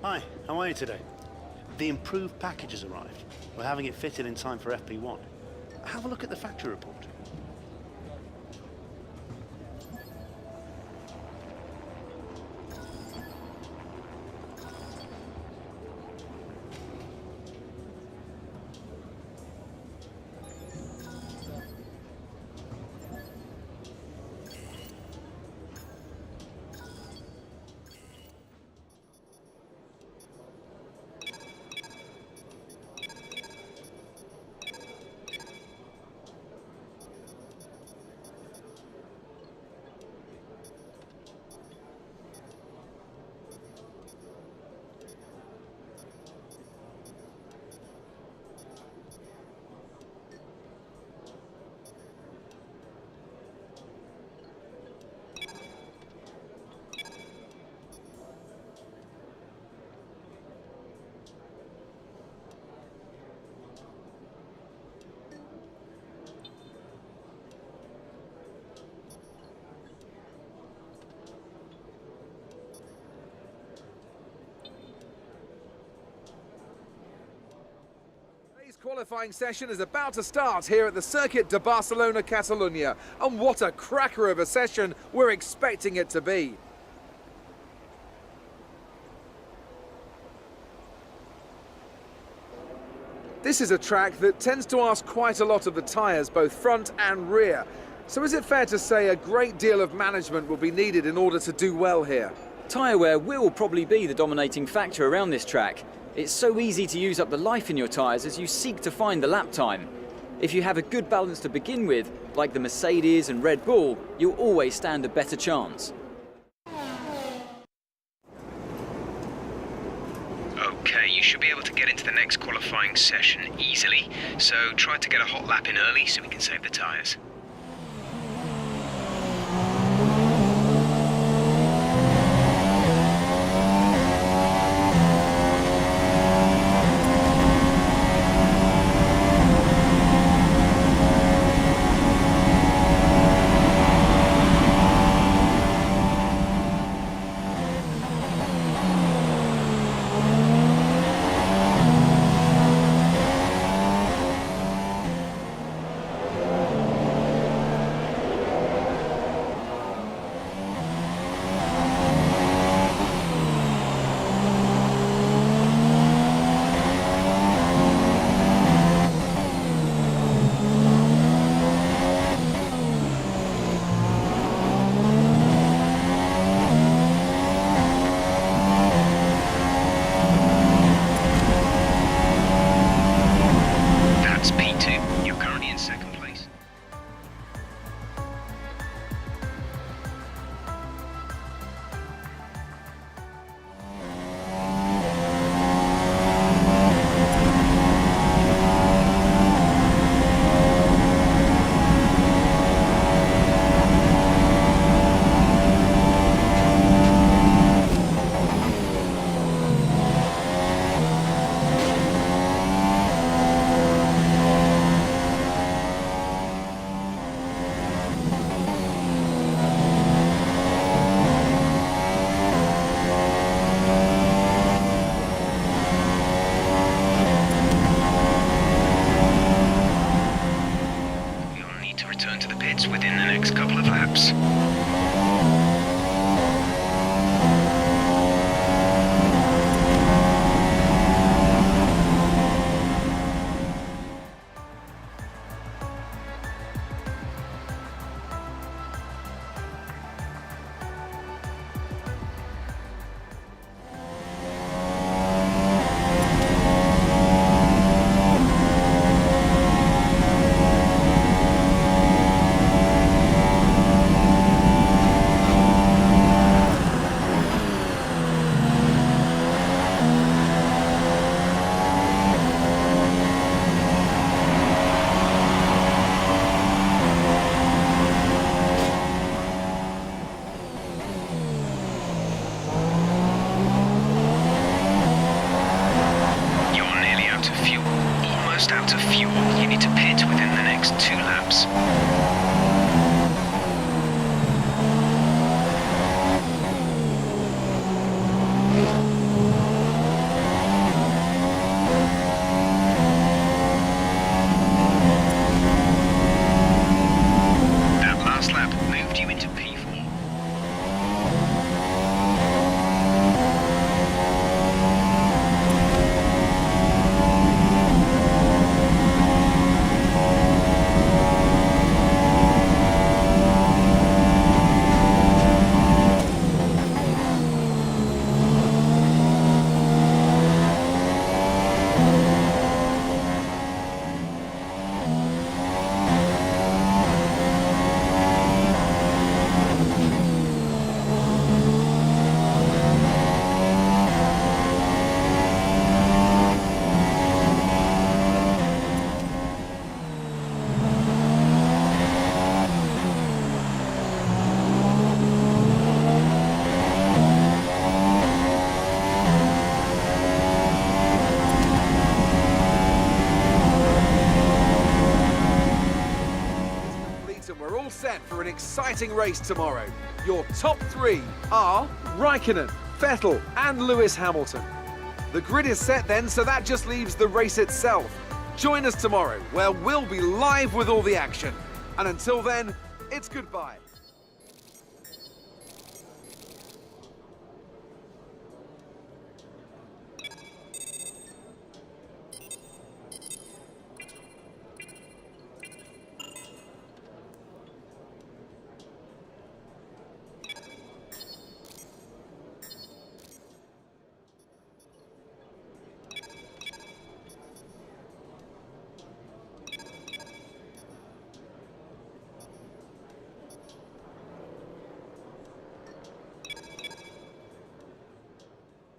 Hi, how are you today? The improved package has arrived. We're having it fitted in time for FP1. Have a look at the factory report. Today's qualifying session is about to start here at the Circuit de Barcelona, Catalunya. And what a cracker of a session we're expecting it to be. This is a track that tends to ask quite a lot of the tyres, both front and rear. So is it fair to say a great deal of management will be needed in order to do well here? Tyre wear will probably be the dominating factor around this track. It's so easy to use up the life in your tyres as you seek to find the lap time. If you have a good balance to begin with, like the Mercedes and Red Bull, you'll always stand a better chance. Okay, you should be able to get into the next qualifying session easily, so try to get a hot lap in early so we can save the tyres. Within the next couple of laps. and we're all set for an exciting race tomorrow. Your top three are Raikkonen, Vettel and Lewis Hamilton. The grid is set then, so that just leaves the race itself. Join us tomorrow, where we'll be live with all the action. And until then, it's goodbye.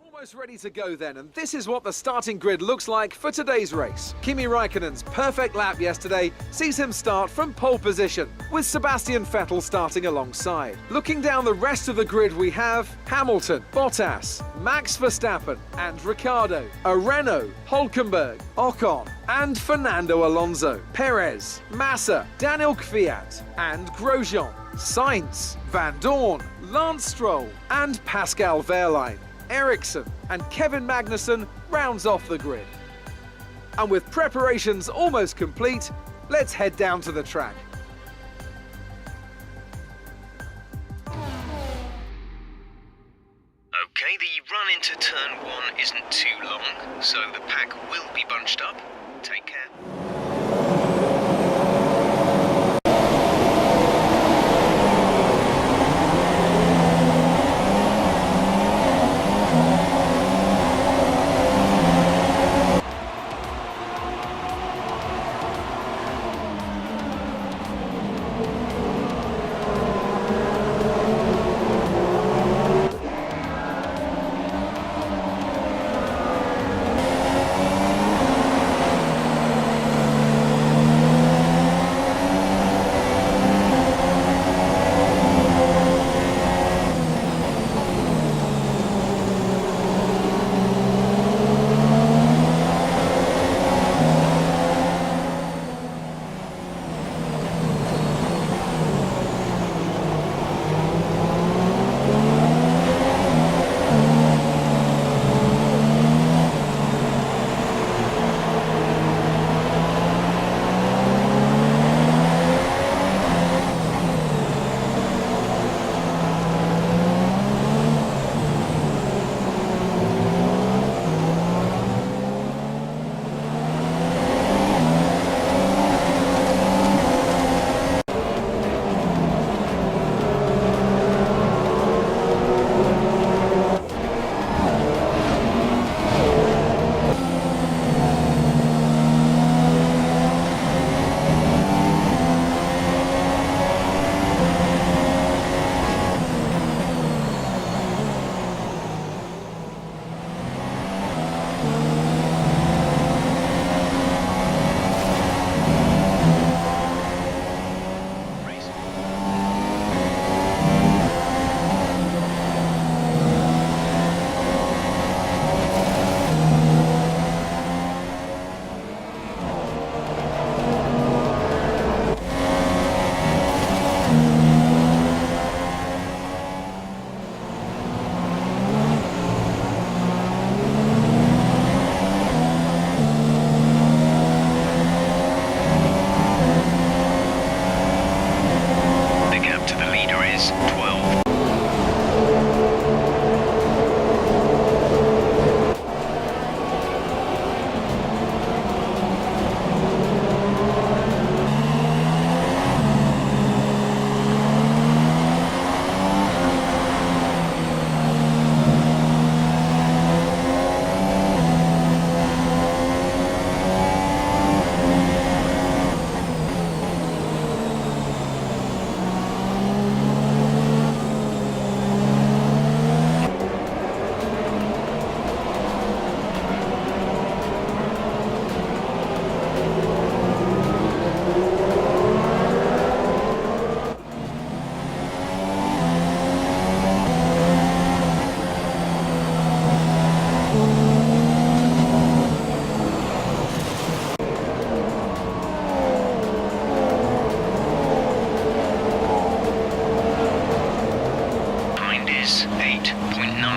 Almost ready to go then, and this is what the starting grid looks like for today's race. Kimi Raikkonen's perfect lap yesterday sees him start from pole position, with Sebastian Vettel starting alongside. Looking down the rest of the grid, we have Hamilton, Bottas, Max Verstappen and Ricciardo, a Renault, Hülkenberg, Ocon and Fernando Alonso, Perez, Massa, Daniel Kvyat and Grosjean, Sainz, Van Dorn, Lance Stroll and Pascal Wehrlein. Ericsson and Kevin Magnussen rounds off the grid. And with preparations almost complete, let's head down to the track. Okay, the run into turn 1 isn't too long, so the pack will be bunched up. Take care.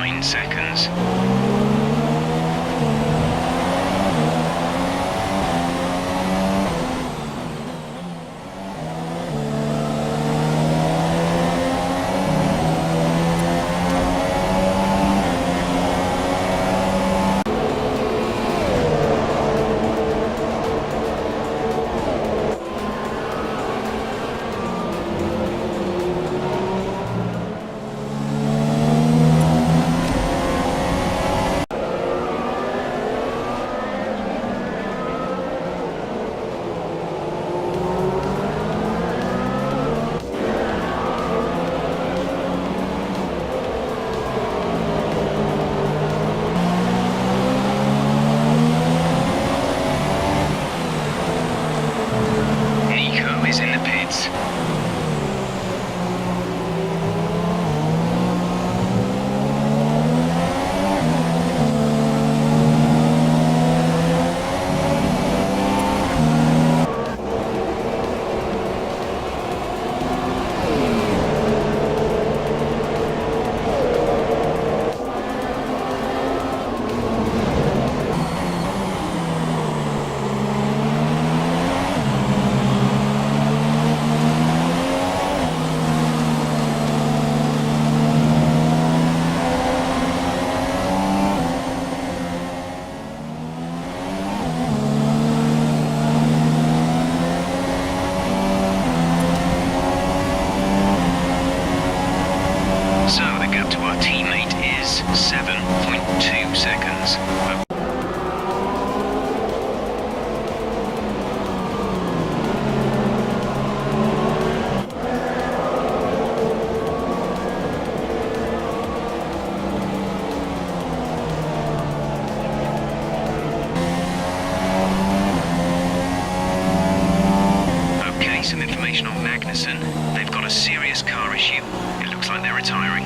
9 seconds. Is in the pits. So the gap to our teammate is 7.2 seconds. Okay, some information on Magnussen. They've got a serious car issue. It looks like they're retiring.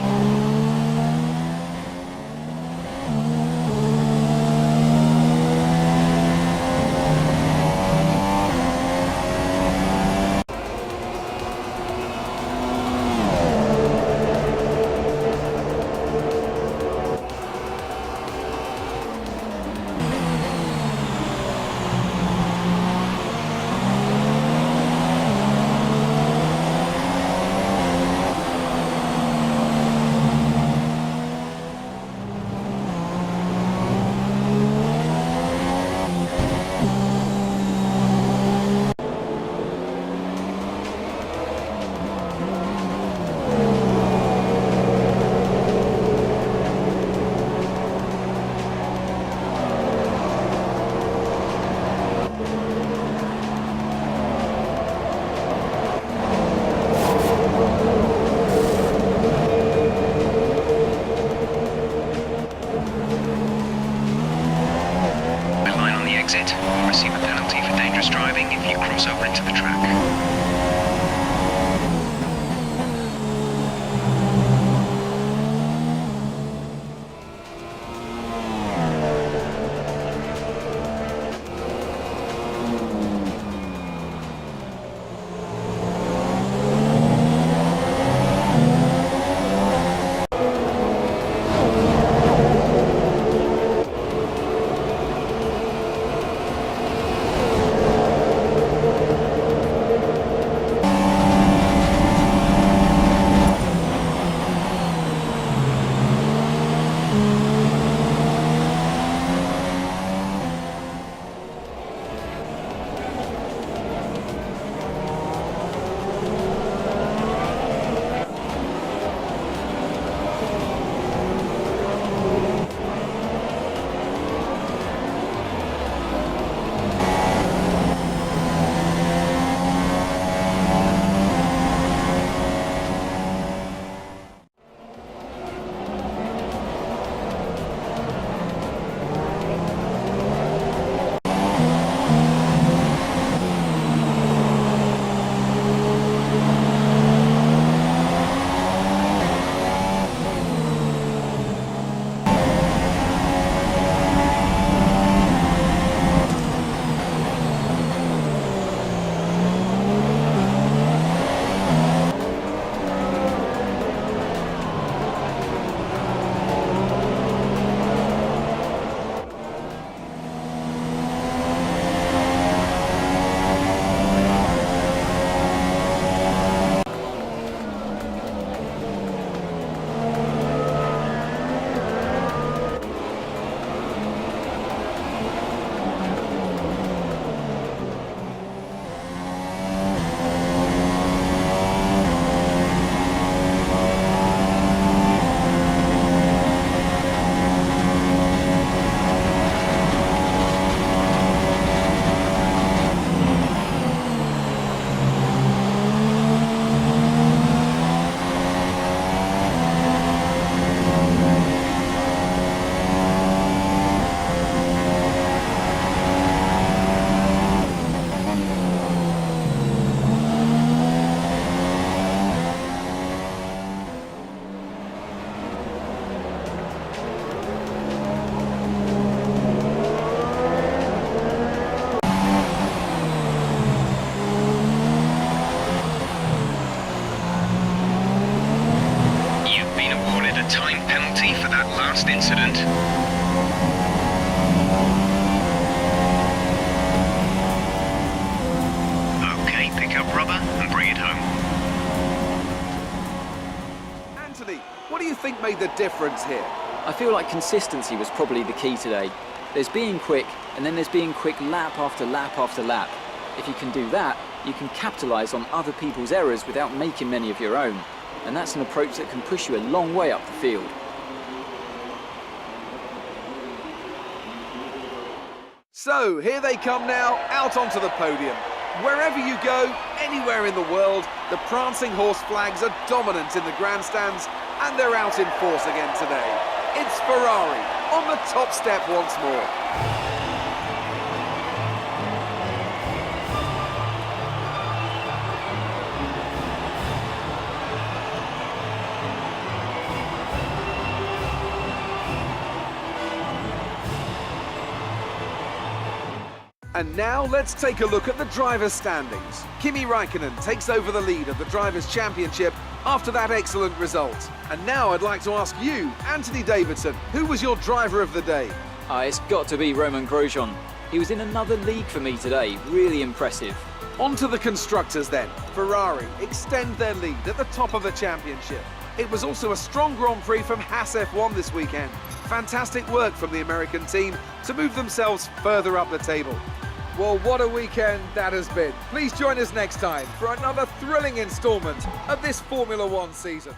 incident. Okay, pick up rubber and bring it home. Anthony, what do you think made the difference here? I feel like consistency was probably the key today. There's being quick, and then there's being quick lap after lap after lap. If you can do that, you can capitalise on other people's errors without making many of your own. And that's an approach that can push you a long way up the field. So, here they come now, out onto the podium. Wherever you go, anywhere in the world, the prancing horse flags are dominant in the grandstands, and they're out in force again today. It's Ferrari on the top step once more. And now let's take a look at the drivers' standings. Kimi Raikkonen takes over the lead of the Drivers' Championship after that excellent result. And now I'd like to ask you, Anthony Davidson, who was your driver of the day? It's got to be Romain Grosjean. He was in another league for me today, really impressive. On to the constructors then. Ferrari extend their lead at the top of the championship. It was also a strong Grand Prix from Haas F1 this weekend. Fantastic work from the American team to move themselves further up the table. Well, what a weekend that has been. Please join us next time for another thrilling instalment of this Formula One season.